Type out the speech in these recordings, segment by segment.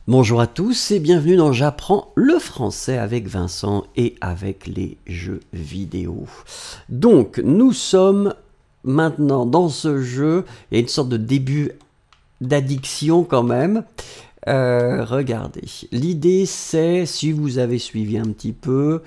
Bonjour à tous et bienvenue dans J'apprends le français avec Vincent et avec les jeux vidéo. Donc nous sommes maintenant dans ce jeu, il y a une sorte de début d'addiction quand même. Regardez, l'idée c'est, si vous avez suivi un petit peu,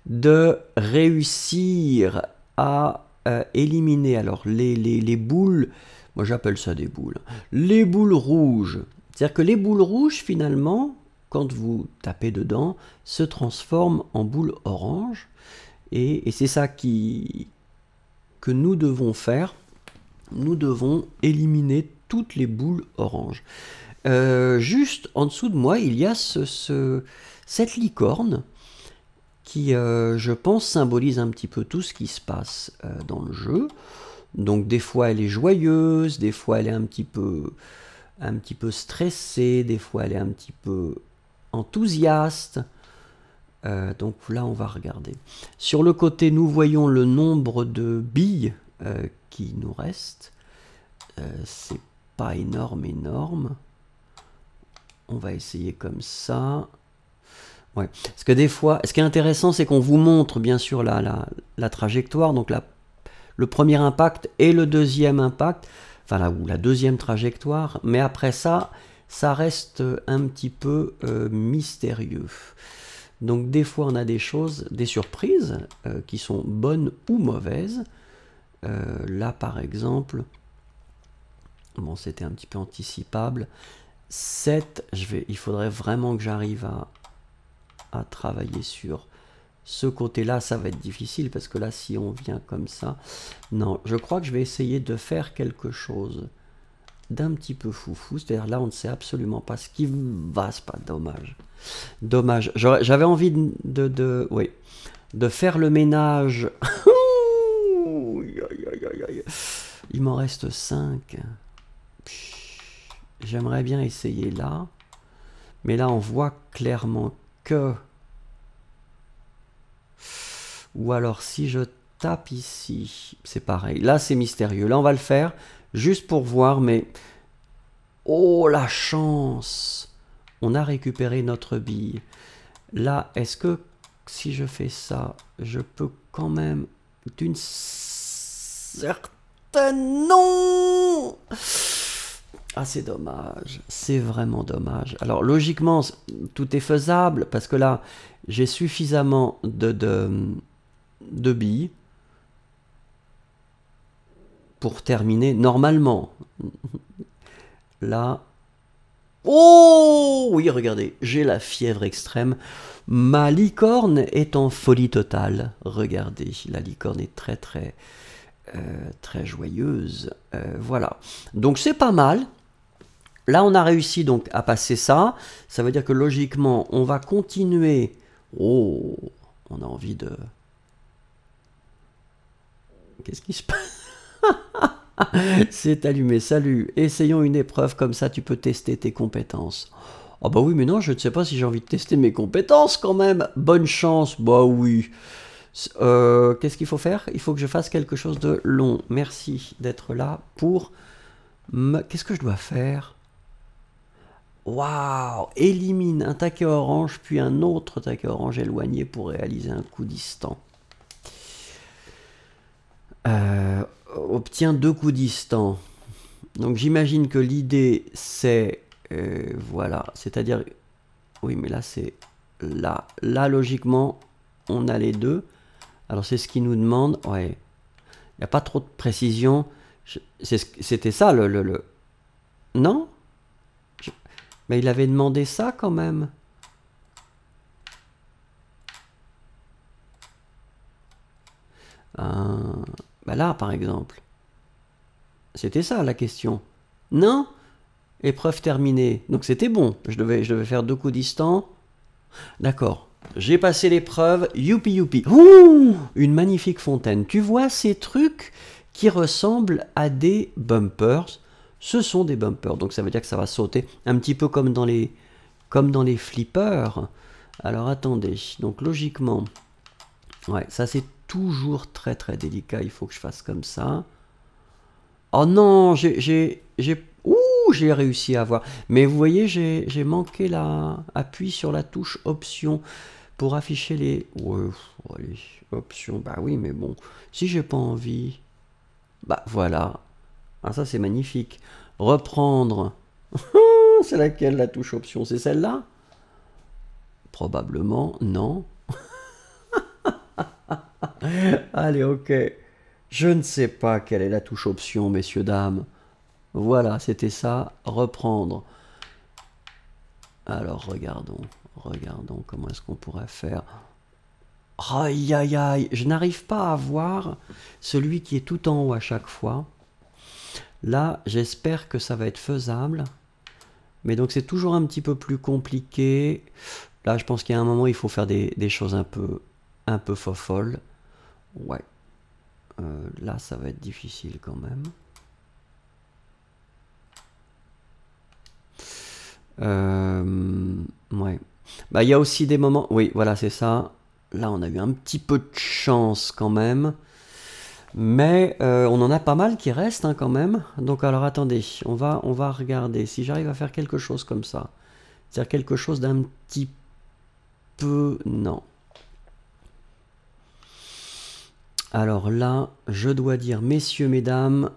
de réussir à éliminer alors les boules, moi j'appelle ça des boules, les boules rouges. C'est-à-dire que les boules rouges, finalement, quand vous tapez dedans, se transforment en boules oranges. Et c'est ça que nous devons faire. Nous devons éliminer toutes les boules oranges. Juste en dessous de moi, il y a cette licorne qui, je pense, symbolise un petit peu tout ce qui se passe dans le jeu. Donc des fois, elle est joyeuse, des fois, elle est un petit peu stressée, des fois elle est un petit peu enthousiaste. Donc là on va regarder. Sur le côté nous voyons le nombre de billes qui nous restent. C'est pas énorme. On va essayer comme ça. Ouais. Parce que des fois, ce qui est intéressant c'est qu'on vous montre bien sûr la trajectoire, donc le premier impact et le deuxième impact. Enfin la deuxième trajectoire, mais après ça reste un petit peu mystérieux. Donc des fois on a des choses, des surprises qui sont bonnes ou mauvaises. Là par exemple, bon c'était un petit peu anticipable. 7, il faudrait vraiment que j'arrive à travailler sur ce côté-là, ça va être difficile parce que là, si on vient comme ça, non, je crois que je vais essayer de faire quelque chose d'un petit peu foufou. C'est-à-dire là, on ne sait absolument pas ce qui va se passer. Dommage. J'avais envie oui, de faire le ménage. Il m'en reste 5. J'aimerais bien essayer là. Mais là, on voit clairement que... Ou alors si je tape ici, c'est pareil. Là c'est mystérieux. Là on va le faire juste pour voir, mais... Oh la chance! On a récupéré notre bille. Là, est-ce que si je fais ça, je peux quand même d'une certaine... Non! Ah c'est dommage. C'est vraiment dommage. Alors logiquement, tout est faisable parce que là, j'ai suffisamment de billes pour terminer normalement. Là, oh oui, regardez, j'ai la fièvre extrême. Ma licorne est en folie totale. Regardez, la licorne est très joyeuse. Voilà, donc c'est pas mal. Là, on a réussi donc à passer ça. Ça veut dire que logiquement, on va continuer. Oh, on a envie de... Qu'est-ce qui se passe? C'est allumé, salut. Essayons une épreuve comme ça, tu peux tester tes compétences. Oh bah oui, mais non, je ne sais pas si j'ai envie de tester mes compétences quand même. Bonne chance, bah oui. Qu'est-ce qu'il faut faire? Il faut que je fasse quelque chose de long. Merci d'être là pour... Qu'est-ce que je dois faire? Waouh! Élimine un taquet orange, puis un autre taquet orange éloigné pour réaliser un coup distant. Obtient 2 coups distants. Donc j'imagine que l'idée c'est... voilà, c'est-à-dire... Oui, mais là c'est... Là logiquement, on a les deux. Alors c'est ce qu'il nous demande. Ouais. Il n'y a pas trop de précision. C'était ça le... Non? Mais il avait demandé ça quand même. Bah là, par exemple. C'était ça la question. Non? Épreuve terminée. Donc c'était bon. Je devais faire 2 coups distants. D'accord. J'ai passé l'épreuve. Youpi youpi. Ouh, une magnifique fontaine. Tu vois ces trucs qui ressemblent à des bumpers. Ce sont des bumpers. Donc ça veut dire que ça va sauter un petit peu comme dans les flippers. Alors attendez. Donc logiquement... Ouais, ça c'est toujours très délicat. Il faut que je fasse comme ça. Oh non, ouh, j'ai réussi à avoir. Mais vous voyez, j'ai manqué appui sur la touche option pour afficher les... Ouais, allez, option, bah oui, mais bon, si j'ai pas envie... Bah voilà. Ah, ça c'est magnifique. Reprendre. C'est laquelle la touche option? C'est celle-là? Probablement, non. Allez, ok. Je ne sais pas quelle est la touche option, messieurs, dames. Voilà, c'était ça. Reprendre. Alors, regardons. Regardons comment est-ce qu'on pourrait faire. Aïe, aïe, aïe. Je n'arrive pas à voir celui qui est tout en haut à chaque fois. Là, j'espère que ça va être faisable. Mais donc, c'est toujours un petit peu plus compliqué. Là, je pense qu'il y a un moment, il faut faire des choses un peu fofolles. Ouais. Là, ça va être difficile quand même. Ouais. Bah, il y a aussi des moments... Oui, voilà, c'est ça. Là, on a eu un petit peu de chance quand même. Mais on en a pas mal qui restent hein, quand même. Donc, alors, attendez. On va regarder si j'arrive à faire quelque chose comme ça. C'est-à-dire quelque chose d'un petit peu... Non. Alors là, je dois dire, messieurs, mesdames,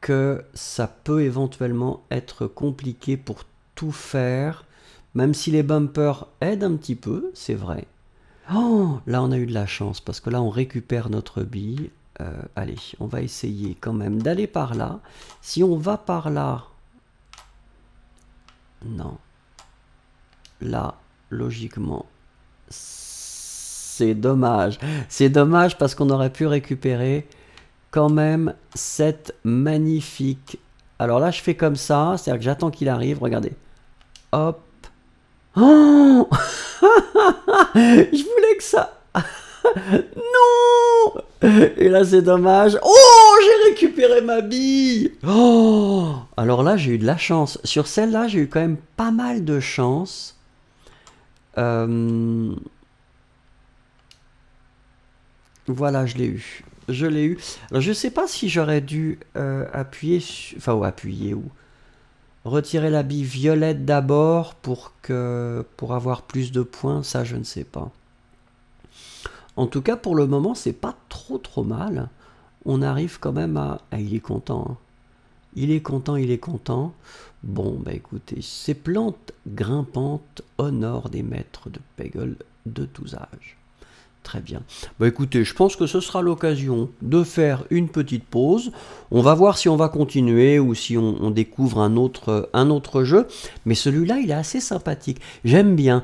que ça peut éventuellement être compliqué pour tout faire, même si les bumpers aident un petit peu, c'est vrai. Oh, là on a eu de la chance, parce que là on récupère notre bille. Allez, on va essayer quand même d'aller par là. Si on va par là... Non. Là, logiquement... C'est dommage. C'est dommage parce qu'on aurait pu récupérer quand même cette magnifique... Alors là, je fais comme ça. C'est-à-dire que j'attends qu'il arrive. Regardez. Hop. Oh je voulais que ça... Non. Et là, c'est dommage. Oh, j'ai récupéré ma bille. Oh. Alors là, j'ai eu de la chance. Sur celle-là, j'ai eu quand même pas mal de chance. Voilà, je l'ai eu. Je l'ai eu. Alors, je sais pas si j'aurais dû appuyer... Enfin, ou appuyer ou... Retirer la bille violette d'abord pour avoir plus de points. Ça, je ne sais pas. En tout cas, pour le moment, c'est pas trop mal. On arrive quand même à... Ah, il est content. Hein. Il est content, il est content. Bon, bah écoutez, ces plantes grimpantes honorent des maîtres de Peggle de tous âges. Très bien. Bah écoutez, je pense que ce sera l'occasion de faire une petite pause. On va voir si on va continuer ou si on découvre un autre jeu. Mais celui-là, il est assez sympathique. J'aime bien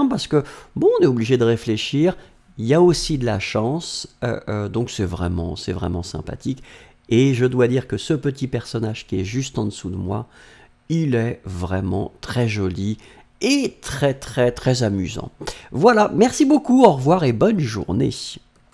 parce que, bon, on est obligé de réfléchir. Il y a aussi de la chance. Donc c'est vraiment sympathique. Et je dois dire que ce petit personnage qui est juste en dessous de moi, il est vraiment très joli et très amusant. Voilà, merci beaucoup, au revoir et bonne journée.